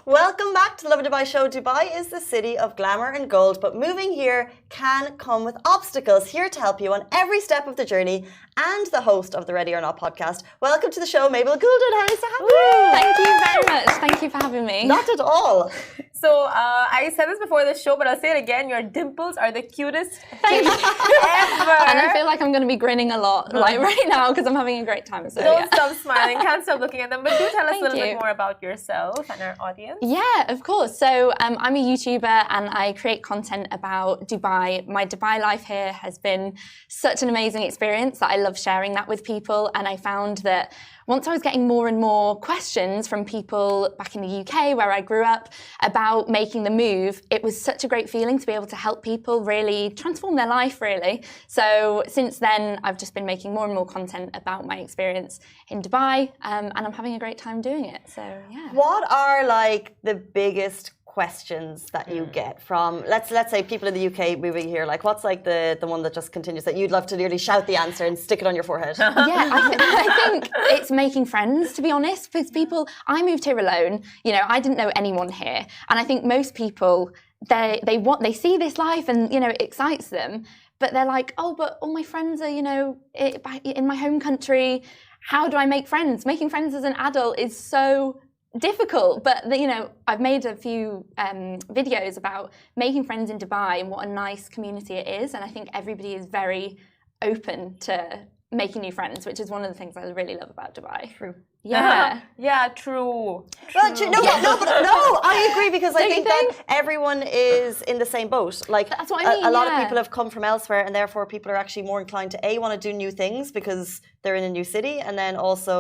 Welcome back to the Lovin Dubai show. Dubai is the city of glamour and gold, but moving here can come with obstacles. Here to help you on every step of the journey, and the host of the Ready or Not podcast. Welcome to the show, Mabel Goulden. How nice to have you. Thank you very much. Thank you for having me. Not at all. So I said this before the show, but I'll say it again. Your dimples are the cutest thing ever. And I feel like I'm going to be grinning a lot like right now because I'm having a great time. So don't stop smiling. Can't stop looking at them. But do tell us a little bit more about yourself and our audience. Yeah, of course. So I'm a YouTuber and I create content about Dubai. My Dubai life here has been such an amazing experience that I love sharing that with people. And I found that once I was getting more and more questions from people back in the UK where I grew up about making the move, it was such a great feeling to be able to help people really transform their life, really. So since then, I've just been making more and more content about my experience in Dubai, and I'm having a great time doing it. So yeah. What are like the biggest questions that you get from, let's say, people in the UK moving here? Like, what's like the one that just continues that you'd love to nearly shout the answer and stick it on your forehead? Yeah, I think it's making friends, to be honest, because people, I moved here alone, you know, I didn't know anyone here, and I think most people, they see this life and, you know, it excites them, but they're like, oh, but all my friends are, you know, in my home country. How do I make friends? Making friends as an adult is so difficult, but you know, I've made a few videos about making friends in Dubai and what a nice community it is, and I think everybody is very open to making new friends, which is one of the things I really love about Dubai. True. Yeah. Yeah, true. Well, no, I agree, because I think that everyone is in the same boat. Like, that's what I mean. A lot of people have come from elsewhere, and therefore people are actually more inclined to want to do new things because they're in a new city, and then also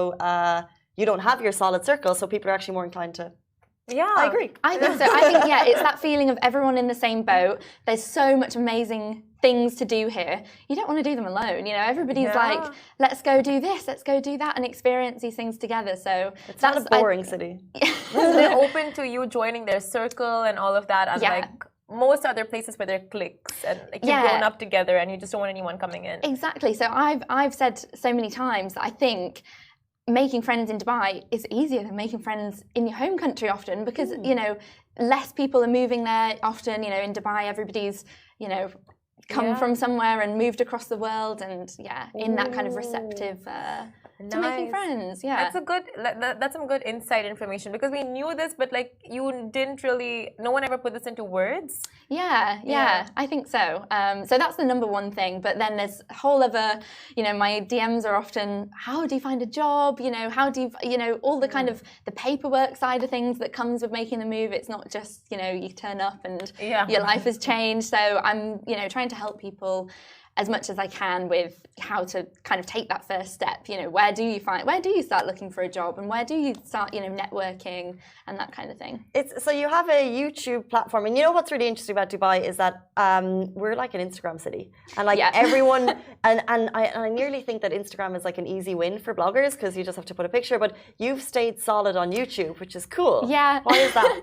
you don't have your solid circle, so people are actually more inclined to. Yeah, I agree. I think so. I think, yeah, it's that feeling of everyone in the same boat. There's so much amazing things to do here. You don't want to do them alone. You know, everybody's like, let's go do this, let's go do that, and experience these things together. So it's not a boring city. They're open to you joining their circle and all of that, and like most other places where there are cliques and like you've grown up together and you just don't want anyone coming in. Exactly. So I've said so many times that I think making friends in Dubai is easier than making friends in your home country often, because you know, less people are moving there often. You know, in Dubai everybody's, you know, come from somewhere and moved across the world, and in that kind of receptive to making friends. That's some good inside information, because we knew this, but like you didn't really, no one ever put this into words. I think so. So that's the number one thing. But then there's a whole other, you know, my DMs are often, how do you find a job? You know, how do you know, all the kind of the paperwork side of things that comes with making the move. It's not just, you know, you turn up and your life has changed. So I'm, you know, trying to help people as much as I can with how to kind of take that first step. You know, where do you start looking for a job, and where do you start, you know, networking and that kind of thing. So you have a YouTube platform, and you know what's really interesting about Dubai is that we're like an Instagram city, and like everyone, and I nearly think that Instagram is like an easy win for bloggers because you just have to put a picture, but you've stayed solid on YouTube, which is cool. Yeah. Why is that?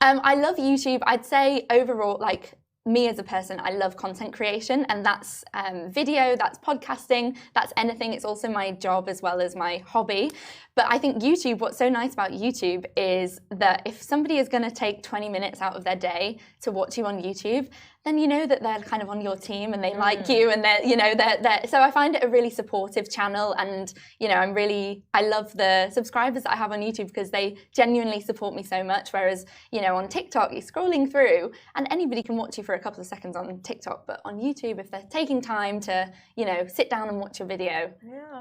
I love YouTube. I'd say overall, like, me as a person, I love content creation, and that's video, that's podcasting, that's anything. It's also my job as well as my hobby. But I think YouTube, what's so nice about YouTube is that if somebody is going to take 20 minutes out of their day to watch you on YouTube, then you know that they're kind of on your team and they like you, and they're, you know, they're so I find it a really supportive channel, and you know, I love the subscribers that I have on YouTube because they genuinely support me so much, whereas, you know, on TikTok you're scrolling through and anybody can watch you for a couple of seconds on TikTok, but on YouTube, if they're taking time to, you know, sit down and watch your video,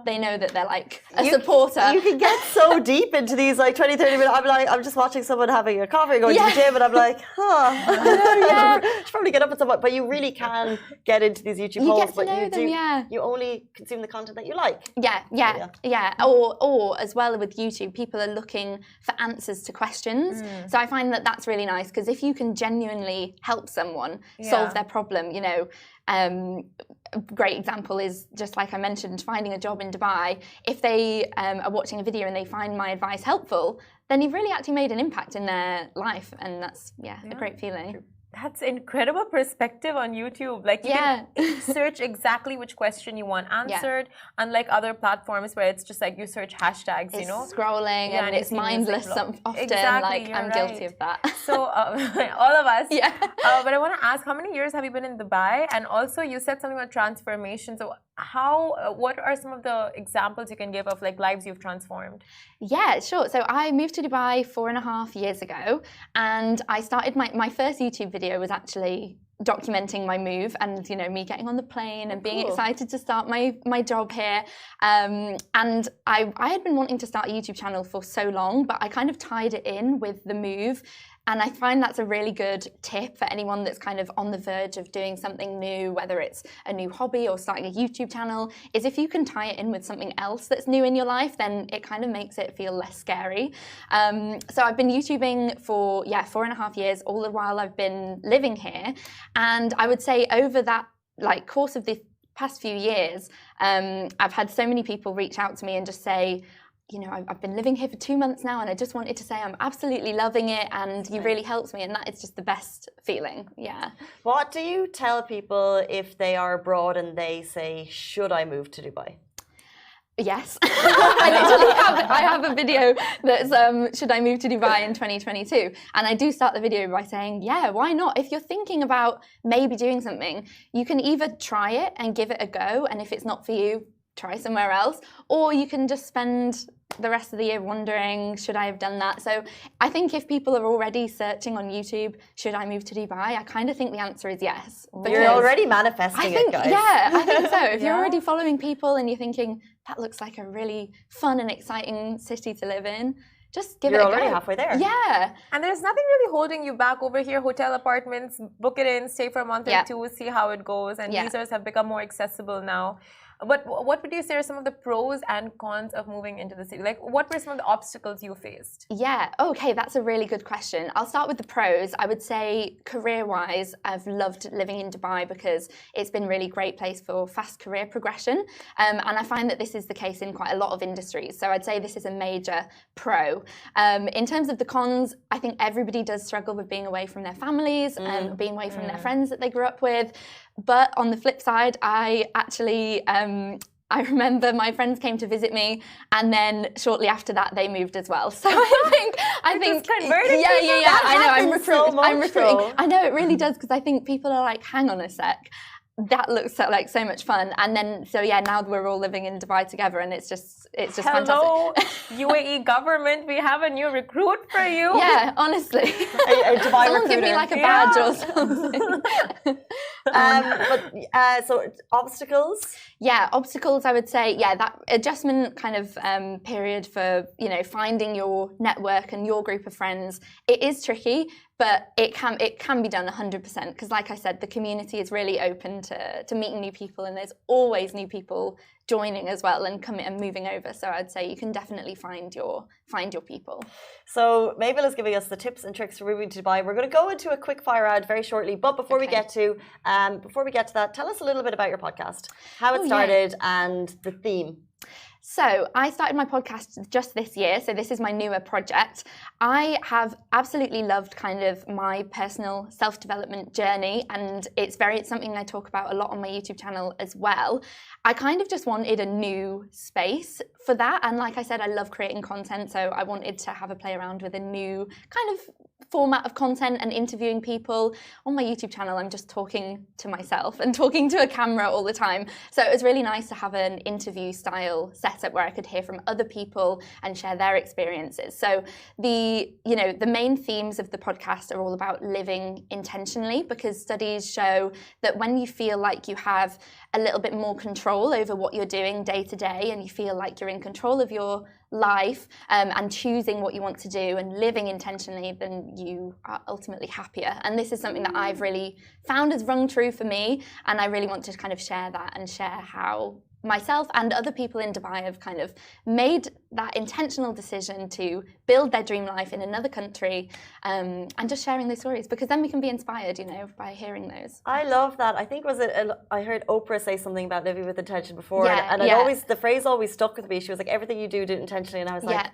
they know that they're like a supporter. You can get so deep into these like 20, 30 minutes. I'm just watching someone having a coffee, going to the gym, and I'm like, I should probably get up at some point. But you really can get into these YouTube holes, get to know them, you only consume the content that you like. Or as well with YouTube, people are looking for answers to questions. So I find that that's really nice, because if you can genuinely help someone solve their problem, you know, a great example is, just like I mentioned, finding a job in Dubai. If they are watching a video and they find my advice helpful, then you've really actually made an impact in their life, and that's a great feeling. That's incredible perspective on YouTube. Like you can search exactly which question you want answered, unlike other platforms where it's just like you search hashtags, you know, scrolling and it's mindless often. Exactly, like I'm guilty of that. So all of us. Yeah. But I want to ask, how many years have you been in Dubai? And also, you said something about transformation. So what are some of the examples you can give of like lives you've transformed? Yeah, sure. So I moved to Dubai 4.5 years ago, and I started my first YouTube video was actually documenting my move and, you know, me getting on the plane and being excited to start my job here. And I had been wanting to start a YouTube channel for so long, but I kind of tied it in with the move. And I find that's a really good tip for anyone that's kind of on the verge of doing something new, whether it's a new hobby or starting a YouTube channel, is if you can tie it in with something else that's new in your life, then it kind of makes it feel less scary. So I've been YouTubing for, 4.5 years, all the while I've been living here. And I would say over that like course of the past few years, I've had so many people reach out to me and just say, you know, I've been living here for 2 months now and I just wanted to say I'm absolutely loving it and you really helped me, and that is just the best feeling. Yeah. What do you tell people if they are abroad and they say, should I move to Dubai? Yes. I have a video that's should I move to Dubai in 2022, and I do start the video by saying, yeah, why not? If you're thinking about maybe doing something, you can either try it and give it a go, and if it's not for you, try somewhere else, or you can just spend the rest of the year wondering, should I have done that? So I think if people are already searching on YouTube, should I move to Dubai? I kind of think the answer is yes. You're already manifesting it, guys. Yeah, I think so. If you're already following people and you're thinking, that looks like a really fun and exciting city to live in, just give it a go. You're already halfway there. Yeah. And there's nothing really holding you back over here. Hotel apartments, book it in, stay for a month or two, see how it goes. And visas have become more accessible now. But what would you say are some of the pros and cons of moving into the city? Like, what were some of the obstacles you faced? Yeah, okay, that's a really good question. I'll start with the pros. I would say career-wise, I've loved living in Dubai because it's been a really great place for fast career progression. And I find that this is the case in quite a lot of industries. So I'd say this is a major pro. In terms of the cons, I think everybody does struggle with being away from their families and being away from their friends that they grew up with. But on the flip side, I actually, I remember my friends came to visit me, and then shortly after that, they moved as well. So I think, yeah. I know, I'm recruiting. I know it really does, because I think people are like, hang on a sec. That looks like so much fun, and then now we're all living in Dubai together, and it's just Hello, fantastic. UAE government, we have a new recruit for you. Yeah, honestly, a Dubai someone recruiter. give me like a badge or something. So obstacles. Yeah, obstacles. I would say, that adjustment kind of period for finding your network and your group of friends. It is tricky, but it can be done 100%, because like I said, the community is really open to meeting new people, and there's always new people joining as well and coming and moving over. So I'd say you can definitely find your people. So Mabel is giving us the tips and tricks for moving to Dubai. We're going to go into a quick fire ad very shortly, but before we get to that, tell us a little bit about your podcast, how it started, and the theme. So I started my podcast just this year, so this is my newer project. I have absolutely loved kind of my personal self-development journey, and it's something I talk about a lot on my YouTube channel as well. I kind of just wanted a new space for that, and like I said, I love creating content, so I wanted to have a play around with a new kind of format of content and interviewing people. On my YouTube channel, I'm just talking to myself and talking to a camera all the time. So it was really nice to have an interview style setup where I could hear from other people and share their experiences. So the main themes of the podcast are all about living intentionally, because studies show that when you feel like you have a little bit more control over what you're doing day to day, and you feel like you're in control of your life and choosing what you want to do and living intentionally, then you are ultimately happier. And this is something that I've really found has rung true for me, and I really want to kind of share that and share how myself and other people in Dubai have kind of made that intentional decision to build their dream life in another country, and just sharing those stories, because then we can be inspired, by hearing those. I love that. I think I heard Oprah say something about living with intention before, and the phrase always stuck with me. She was like, everything you do, do it intentionally, and I was like,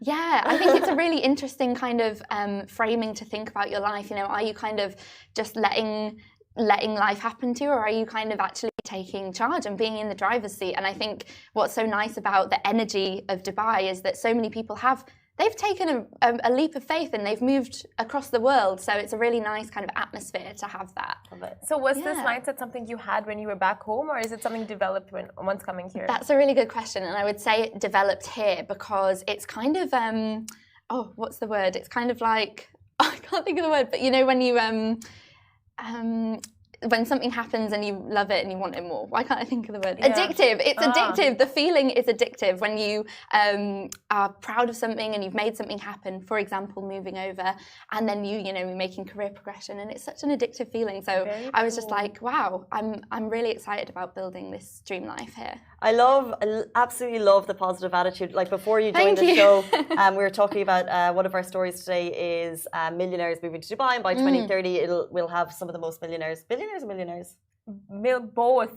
Yeah, I think it's a really interesting kind of framing to think about your life. You know, are you kind of just letting life happen to you, or are you kind of actually taking charge and being in the driver's seat? And I think what's so nice about the energy of Dubai is that so many people they've taken a leap of faith and they've moved across the world. So it's a really nice kind of atmosphere to have that. So was this mindset something you had when you were back home, or is it something developed once coming here? That's a really good question. And I would say it developed here because it's kind of, what's the word? It's kind of like, I can't think of the word, but you know, when you, when something happens and you love it and you want it more. Why can't I think of the word? Yeah. Addictive. It's addictive. The feeling is addictive when you are proud of something and you've made something happen. For example, moving over, and then you're making career progression, and it's such an addictive feeling. So I was just like, wow, I'm really excited about building this dream life here. I absolutely love the positive attitude. Like before you joined the show, we were talking about one of our stories today is millionaires moving to Dubai, and by 2030 we'll have some of the most billionaires or millionaires? Both.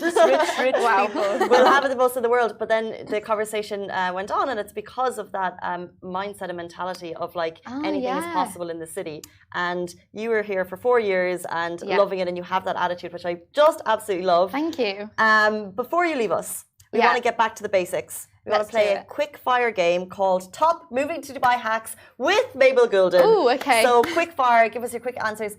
Rich wow. people. We'll have the most in the world. But then the conversation went on, and it's because of that mindset and mentality of like anything is possible in the city. And you were here for 4 years and loving it, and you have that attitude, which I just absolutely love. Thank you. Before you leave us, we want to get back to the basics. We want to play a quick fire game called Top Moving to Dubai Hacks with Mabel Goulden. Oh, okay. So quick fire, give us your quick answers.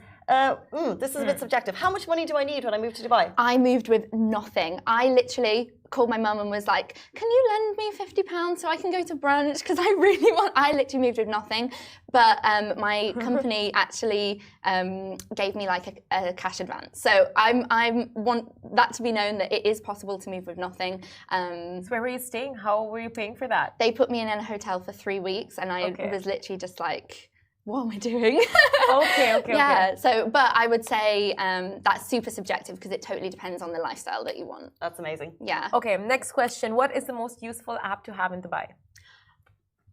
This is a bit subjective. How much money do I need when I move to Dubai? I moved with nothing. I literally called my mum and was like, can you lend me £50 so I can go to brunch? Because I literally moved with nothing. But my company actually gave me like a cash advance. So I want that to be known that it is possible to move with nothing. So where were you staying? How were you paying for that? They put me in a hotel for 3 weeks, and I was literally just like, what am I doing? Okay. Yeah, so, but I would say that's super subjective because it totally depends on the lifestyle that you want. That's amazing. Yeah. Okay, next question. What is the most useful app to have in Dubai?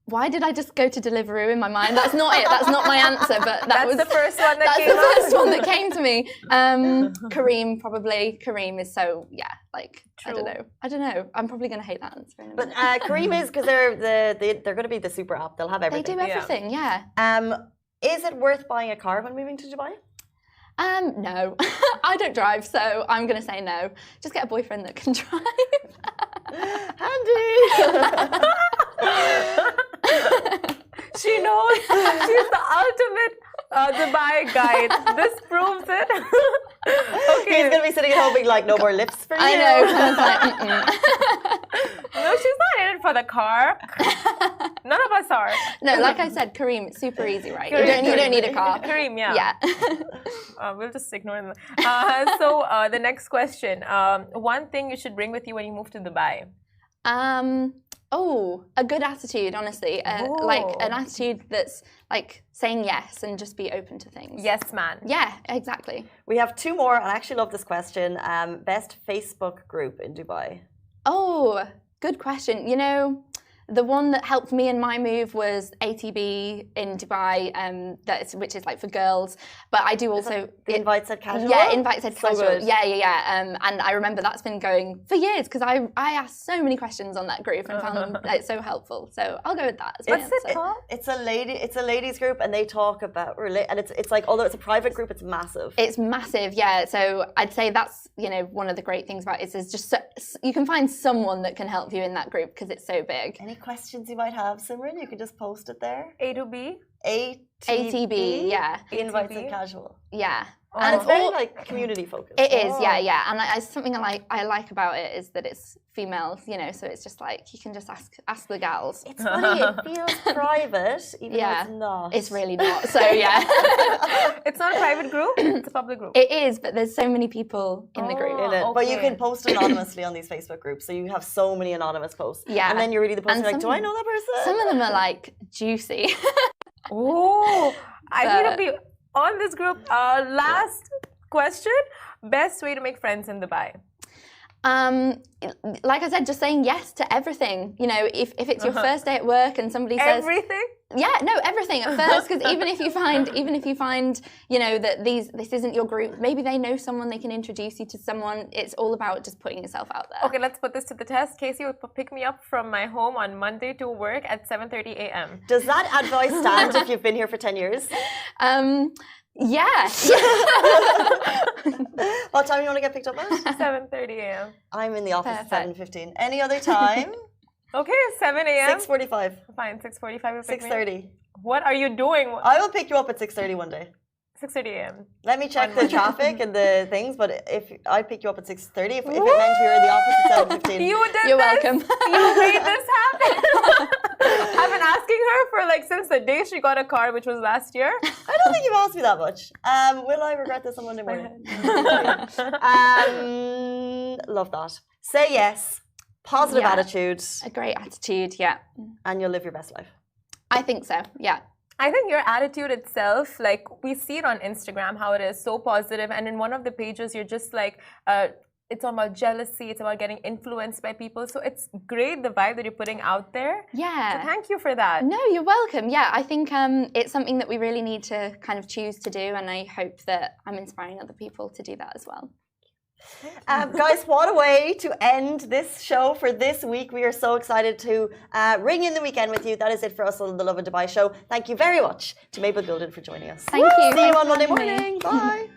Why did I just go to Deliveroo in my mind? That's not it. That's not my answer. But that's the first one that came. That's the first one that came to me. Kareem, probably. Kareem is so like true. I don't know. I'm probably going to hate that answer. In a but Kareem is because they're going to be the super app. They'll have everything. They do everything. Yeah. Is it worth buying a car when moving to Dubai? No, I don't drive, so I'm going to say no. Just get a boyfriend that can drive. Handy. She knows. She's the ultimate Dubai guide. This proves it. Okay. He's going to be sitting at home being like, no more lifts for you. I know. Kind of like, No, she's not in it for the car. None of us are. No, like I said, Kareem, it's super easy, right? You don't need a car. Kareem, yeah. Yeah. We'll just ignore them. So the next question. One thing you should bring with you when you move to Dubai. A good attitude, honestly. Like an attitude that's like saying yes and just be open to things. Yes, man. Yeah, exactly. We have 2 more, and I actually love this question. Best Facebook group in Dubai? Oh, good question. You know, the one that helped me in my move was ATB in Dubai, which is like for girls. But I do also the Invite Said Casual. Yeah, Invite Said Casual. Good. Yeah. And I remember that's been going for years because I asked so many questions on that group and found them so helpful. So I'll go with that. What's it called? It's a ladies group, and they talk about and it's like, although it's a private group, it's massive. It's massive, yeah. So I'd say that's one of the great things about it is just you can find someone that can help you in that group because it's so big. Any questions you might have, Simran, you can just post it there. A to B? ATB, yeah. Invite Said Casual. Yeah. And it's very like community focused. It is, yeah. And something I like about it is that it's females, so it's just like you can just ask the gals. It's funny, it feels private, even though it's not. It's really not. So yeah. It's not a private group, it's a public group. It is, but there's so many people in the group. In it. Okay. But you can post anonymously on these Facebook groups. So you have so many anonymous posts. Yeah. And then you read the post, you're like, do I know that person? Some of them are like juicy. I need to be on this group. Last question. Best way to make friends in Dubai? Like I said, just saying yes to everything. If it's your first day at work and somebody says everything. Everything at first, because even if you find, you know, that this isn't your group, maybe they know someone, they can introduce you to someone. It's all about just putting yourself out there. Okay, let's put this to the test. Casey would pick me up from my home on Monday to work at 7:30 a.m. Does that advice stand if you've been here for 10 years? Yeah. What time do you want to get picked up at? 7:30 a.m. I'm in the office at 7:15. Any other time? Okay, 7 a.m. 6:45. Fine, 6:45. 6:30. What are you doing? I will pick you up at 6:30 one day. 6:30 a.m. Let me check the traffic and the things, but if I pick you up at 6:30, if it meant we were in the office at 7:15. You're welcome. You made this happen. I've been asking her for since the day she got a car, which was last year. I don't think you've asked me that much. Will I regret this on Monday morning? Love that. Say yes. Positive attitude. A great attitude, yeah. And you'll live your best life. I think so, yeah. I think your attitude itself, we see it on Instagram, how it is so positive. And in one of the pages, you're just it's about jealousy. It's about getting influenced by people. So it's great, the vibe that you're putting out there. Yeah. So thank you for that. No, you're welcome. Yeah, I think it's something that we really need to kind of choose to do. And I hope that I'm inspiring other people to do that as well. Guys, what a way to end this show for this week. We are so excited to ring in the weekend with you. That is it for us on the Lovin Dubai show. Thank you very much to Mabel Gulden for joining us. Thank you. See you on Monday morning. Bye.